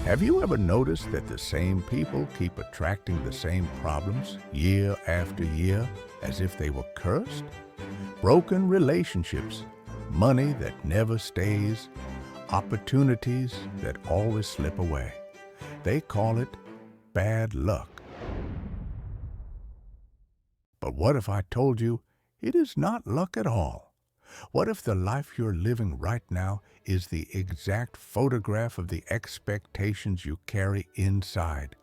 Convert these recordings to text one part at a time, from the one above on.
Have you ever noticed that the same people keep attracting the same problems year after year as if they were cursed? Broken relationships, money that never stays, opportunities that always slip away. They call it bad luck. But what if I told you it is not luck at all? What if the life you're living right now is the exact photograph of the expectations you carry inside,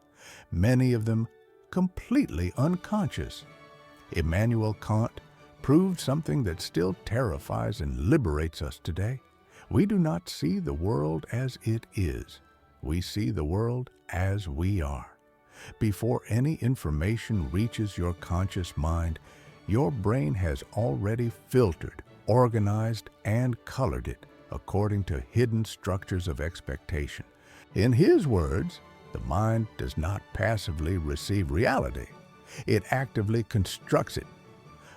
many of them completely unconscious? Immanuel Kant proved something that still terrifies and liberates us today. We do not see the world as it is. We see the world as we are. Before any information reaches your conscious mind, your brain has already filtered, organized, and colored it according to hidden structures of expectation. In his words, the mind does not passively receive reality. It actively constructs it.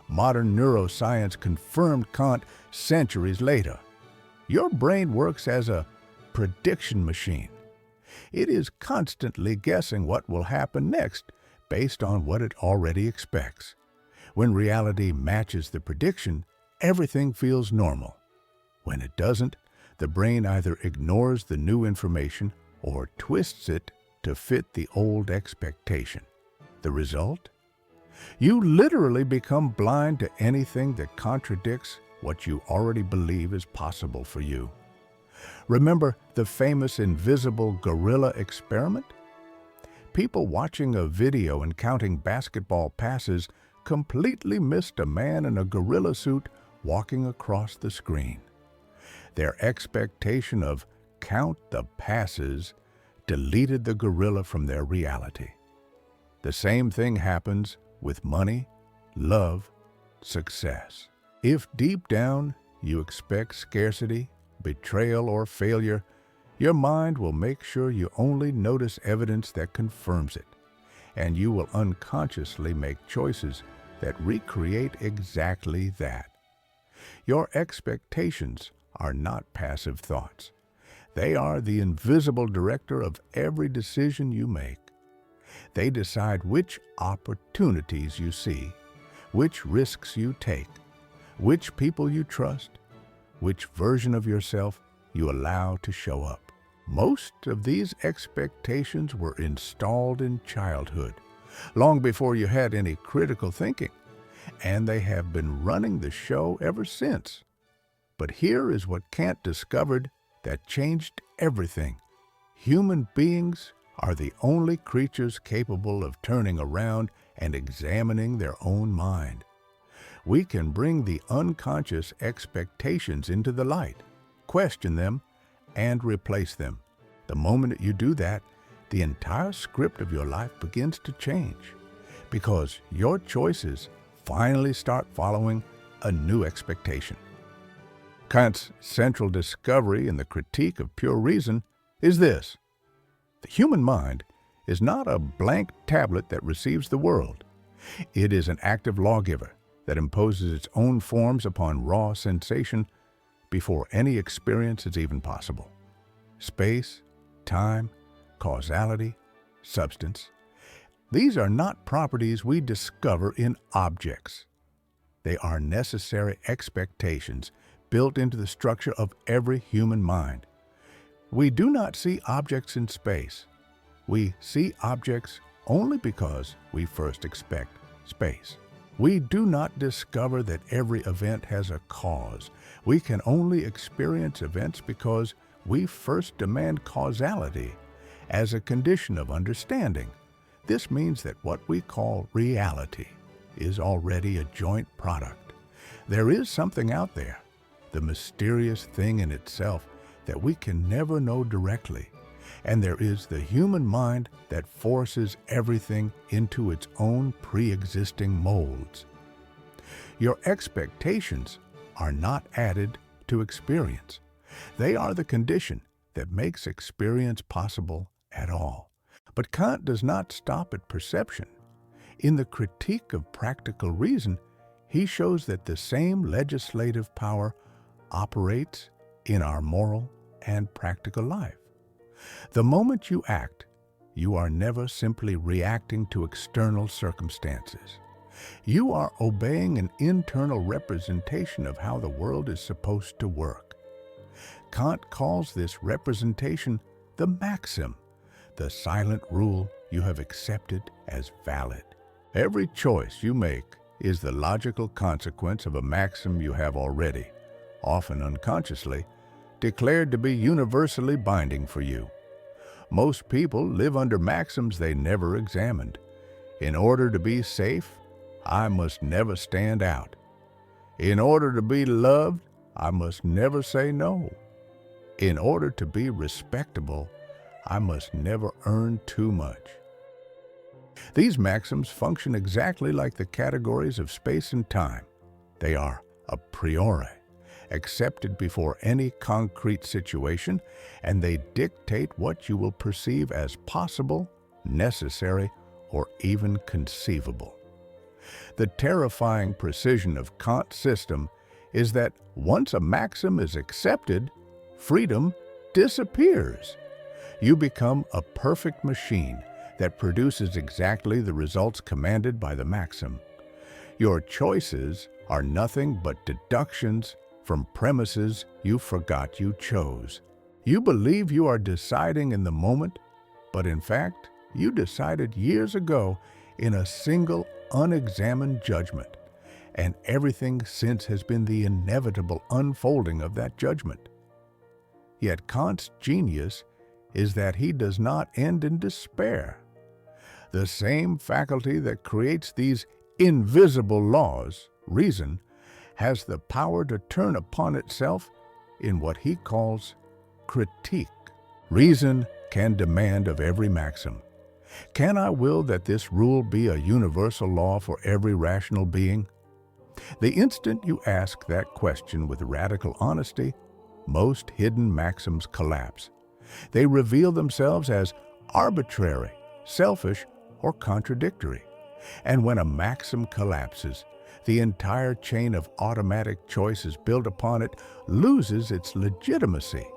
Modern neuroscience confirmed Kant centuries later. Your brain works as a prediction machine. It is constantly guessing what will happen next based on what it already expects. When reality matches the prediction, everything feels normal. When it doesn't, the brain either ignores the new information or twists it to fit the old expectation. The result? You literally become blind to anything that contradicts what you already believe is possible for you. Remember the famous invisible gorilla experiment? People watching a video and counting basketball passes completely missed a man in a gorilla suit walking across the screen. Their expectation of count the passes deleted the gorilla from their reality. The same thing happens with money, love, success. If deep down you expect scarcity, betrayal, or failure, your mind will make sure you only notice evidence that confirms it, and you will unconsciously make choices that recreate exactly that. Your expectations are not passive thoughts. They are the invisible director of every decision you make. They decide which opportunities you see, which risks you take, which people you trust, which version of yourself you allow to show up. Most of these expectations were installed in childhood, long before you had any critical thinking, and they have been running the show ever since. But here is what Kant discovered that changed everything. Human beings are the only creatures capable of turning around and examining their own mind. We can bring the unconscious expectations into the light, question them, and replace them. The moment you do that, the entire script of your life begins to change, because your choices finally start following a new expectation. Kant's central discovery in the Critique of Pure Reason is this: the human mind is not a blank tablet that receives the world. It is an active lawgiver that imposes its own forms upon raw sensation before any experience is even possible. Space, time, causality, substance. These are not properties we discover in objects. They are necessary expectations built into the structure of every human mind. We do not see objects in space. We see objects only because we first expect space. We do not discover that every event has a cause. We can only experience events because we first demand causality as a condition of understanding. This means that what we call reality is already a joint product. There is something out there, the mysterious thing in itself that we can never know directly, and there is the human mind that forces everything into its own pre-existing molds. Your expectations are not added to experience. They are the condition that makes experience possible at all. But Kant does not stop at perception. In the Critique of Practical Reason, he shows that the same legislative power operates in our moral and practical life. The moment you act, you are never simply reacting to external circumstances. You are obeying an internal representation of how the world is supposed to work. Kant calls this representation the maxim, the silent rule you have accepted as valid. Every choice you make is the logical consequence of a maxim you have already, often unconsciously, declared to be universally binding for you. Most people live under maxims they never examined. In order to be safe, I must never stand out. In order to be loved, I must never say no. In order to be respectable, I must never earn too much. These maxims function exactly like the categories of space and time. They are a priori, accepted before any concrete situation, and they dictate what you will perceive as possible, necessary, or even conceivable. The terrifying precision of Kant's system is that once a maxim is accepted, freedom disappears. You become a perfect machine that produces exactly the results commanded by the maxim. Your choices are nothing but deductions from premises you forgot you chose. You believe you are deciding in the moment, but in fact, you decided years ago in a single unexamined judgment, and everything since has been the inevitable unfolding of that judgment. Yet Kant's genius is that he does not end in despair. The same faculty that creates these invisible laws, reason, has the power to turn upon itself in what he calls critique. Reason can demand of every maxim, can I will that this rule be a universal law for every rational being? The instant you ask that question with radical honesty, most hidden maxims collapse. They reveal themselves as arbitrary, selfish, or contradictory. And when a maxim collapses, the entire chain of automatic choices built upon it loses its legitimacy.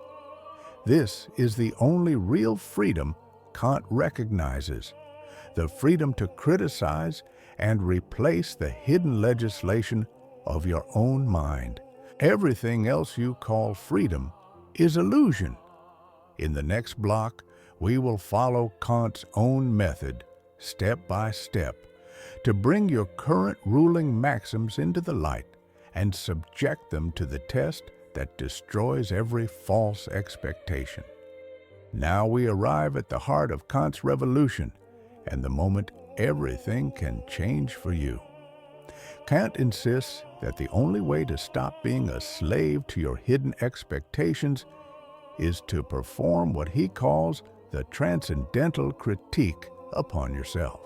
This is the only real freedom Kant recognizes, the freedom to criticize and replace the hidden legislation of your own mind. Everything else you call freedom is illusion. In the next block, we will follow Kant's own method, step by step, to bring your current ruling maxims into the light and subject them to the test that destroys every false expectation. Now we arrive at the heart of Kant's revolution and the moment everything can change for you. Kant insists that the only way to stop being a slave to your hidden expectations is to perform what he calls the transcendental critique upon yourself.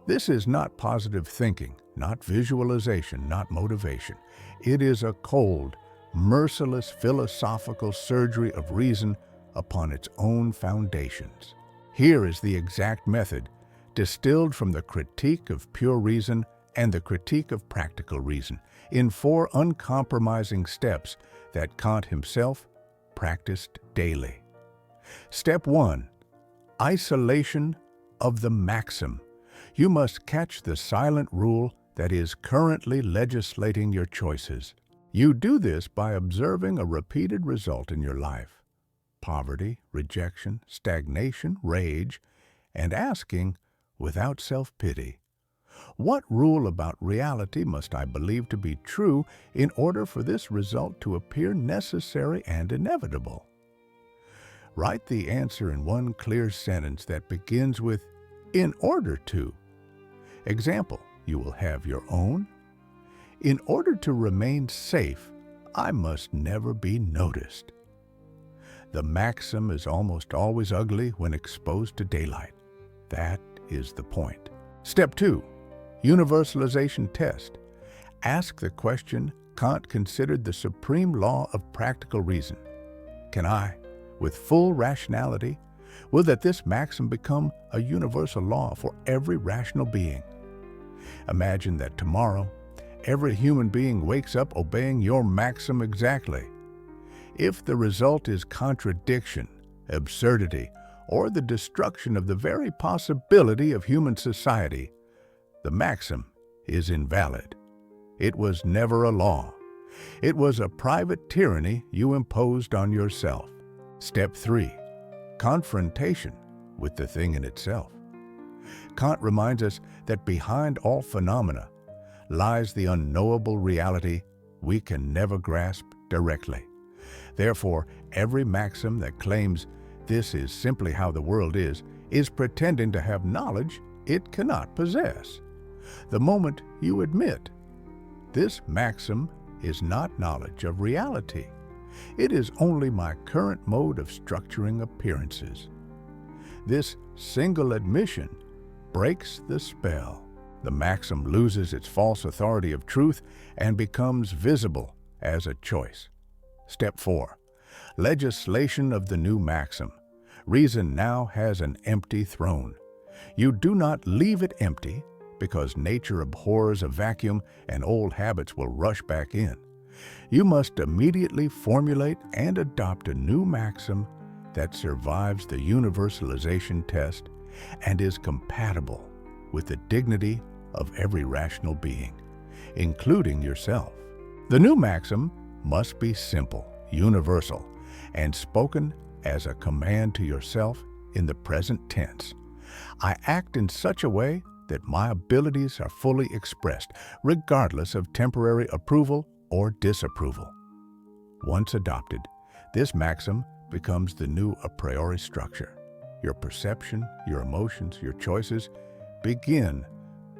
This is not positive thinking, not visualization, not motivation. It is a cold, merciless philosophical surgery of reason upon its own foundations. Here is the exact method, distilled from the critique of pure reason and the critique of practical reason, in 4 uncompromising steps that Kant himself practiced daily. Step 1. Isolation of the maxim. You must catch the silent rule that is currently legislating your choices. You do this by observing a repeated result in your life: poverty, rejection, stagnation, rage, and asking, without self-pity, what rule about reality must I believe to be true in order for this result to appear necessary and inevitable? Write the answer in one clear sentence that begins with, in order to. Example, you will have your own. In order to remain safe, I must never be noticed. The maxim is almost always ugly when exposed to daylight. That is the point. Step 2. Universalization test. Ask the question Kant considered the supreme law of practical reason. Can I, with full rationality, will that this maxim become a universal law for every rational being? Imagine that tomorrow, every human being wakes up obeying your maxim exactly. If the result is contradiction, absurdity, or the destruction of the very possibility of human society, the maxim is invalid. It was never a law. It was a private tyranny you imposed on yourself. Step 3. Confrontation with the thing in itself. Kant reminds us that behind all phenomena lies the unknowable reality we can never grasp directly. Therefore, every maxim that claims this is simply how the world is pretending to have knowledge it cannot possess. The moment you admit, this maxim is not knowledge of reality. It is only my current mode of structuring appearances. This single admission breaks the spell. The maxim loses its false authority of truth and becomes visible as a choice. Step 4. Legislation of the new maxim. Reason now has an empty throne. You do not leave it empty because nature abhors a vacuum and old habits will rush back in. You must immediately formulate and adopt a new maxim that survives the universalization test and is compatible with the dignity of every rational being, including yourself. The new maxim must be simple, universal, and spoken as a command to yourself in the present tense. I act in such a way that my abilities are fully expressed, regardless of temporary approval or disapproval. Once adopted, this maxim becomes the new a priori structure. Your perception, your emotions, your choices begin,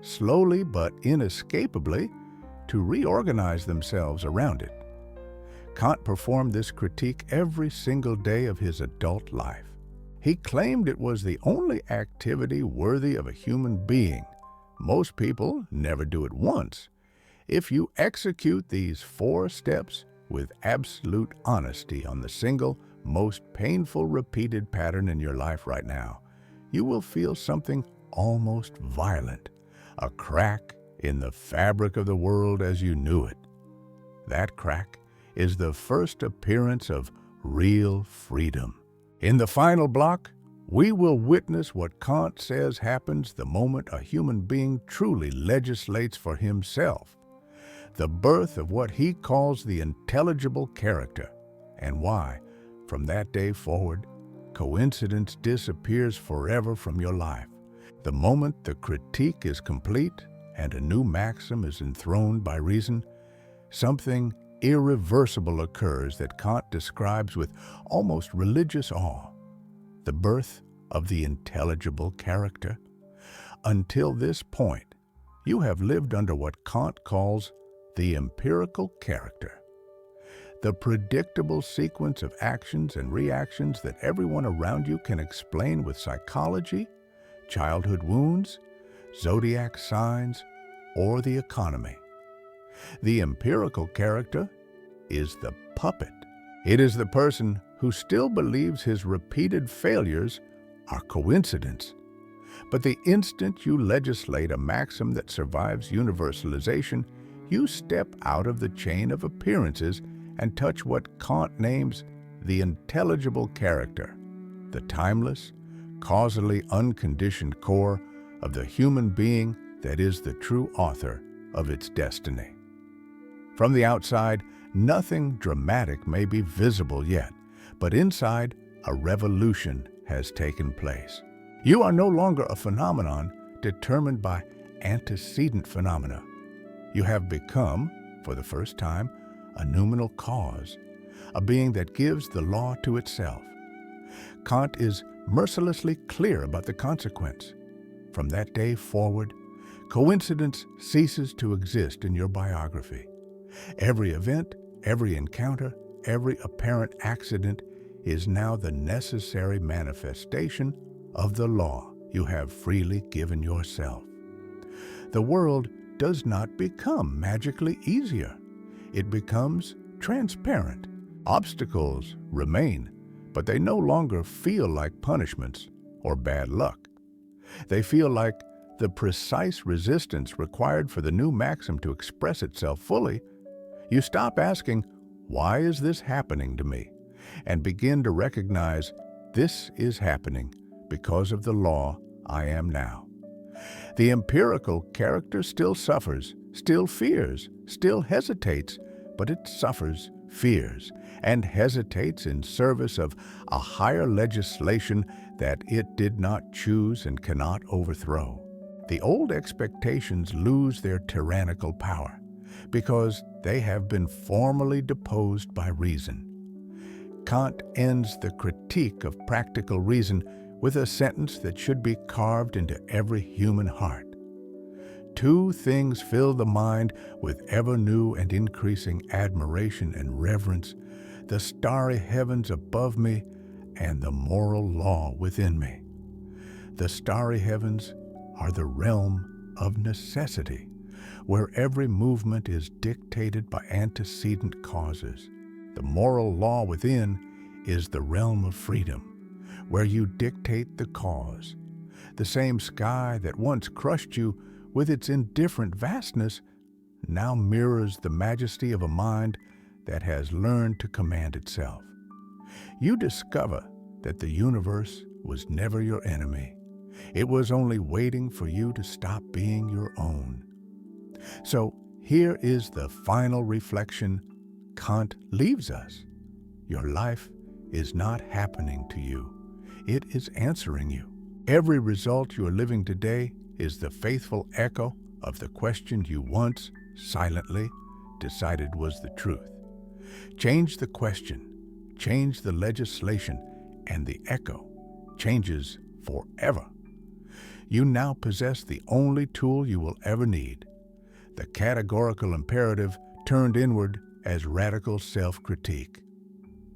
slowly but inescapably, to reorganize themselves around it. Kant performed this critique every single day of his adult life. He claimed it was the only activity worthy of a human being. Most people never do it once. If you execute these 4 steps with absolute honesty on the single, most painful repeated pattern in your life right now, you will feel something almost violent, a crack in the fabric of the world as you knew it. That crack is the first appearance of real freedom. In the final block, we will witness what Kant says happens the moment a human being truly legislates for himself, the birth of what he calls the intelligible character, and why, from that day forward, coincidence disappears forever from your life. The moment the critique is complete and a new maxim is enthroned by reason, something irreversible occurs that Kant describes with almost religious awe: the birth of the intelligible character. Until this point, you have lived under what Kant calls the empirical character, the predictable sequence of actions and reactions that everyone around you can explain with psychology, childhood wounds, zodiac signs, or the economy. The empirical character is the puppet. It is the person who still believes his repeated failures are coincidence. But the instant you legislate a maxim that survives universalization, you step out of the chain of appearances and touch what Kant names the intelligible character, the timeless, causally unconditioned core of the human being that is the true author of its destiny. From the outside, nothing dramatic may be visible yet, but inside, a revolution has taken place. You are no longer a phenomenon determined by antecedent phenomena. You have become, for the first time, a noumenal cause, a being that gives the law to itself. Kant is mercilessly clear about the consequence. From that day forward, coincidence ceases to exist in your biography. Every event, every encounter, every apparent accident is now the necessary manifestation of the law you have freely given yourself. The world does not become magically easier. It becomes transparent. Obstacles remain, but they no longer feel like punishments or bad luck. They feel like the precise resistance required for the new maxim to express itself fully. You stop asking, "Why is this happening to me?" and begin to recognize This is happening because of the law I am now. The empirical character still suffers, still fears, still hesitates, but it suffers, fears, and hesitates in service of a higher legislation that it did not choose and cannot overthrow. The old expectations lose their tyrannical power because they have been formally deposed by reason. Kant ends the critique of practical reason with a sentence that should be carved into every human heart. Two things fill the mind with ever new and increasing admiration and reverence: the starry heavens above me and the moral law within me. The starry heavens are the realm of necessity, where every movement is dictated by antecedent causes. The moral law within is the realm of freedom, where you dictate the cause. The same sky that once crushed you with its indifferent vastness now mirrors the majesty of a mind that has learned to command itself. You discover that the universe was never your enemy. It was only waiting for you to stop being your own. So here is the final reflection Kant leaves us. Your life is not happening to you. It is answering you. Every result you are living today is the faithful echo of the question you once, silently, decided was the truth. Change the question, change the legislation, and the echo changes forever. You now possess the only tool you will ever need: the categorical imperative turned inward as radical self-critique.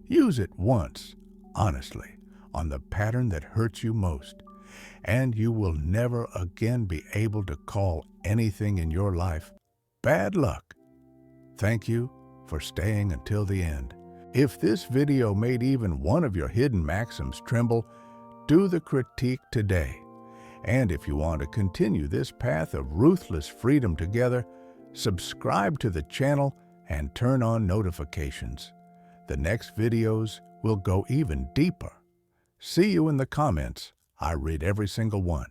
Use it once, honestly, on the pattern that hurts you most, and you will never again be able to call anything in your life bad luck. Thank you for staying until the end. If this video made even one of your hidden maxims tremble, do the critique today. And if you want to continue this path of ruthless freedom together, subscribe to the channel and turn on notifications. The next videos will go even deeper. See you in the comments. I read every single one.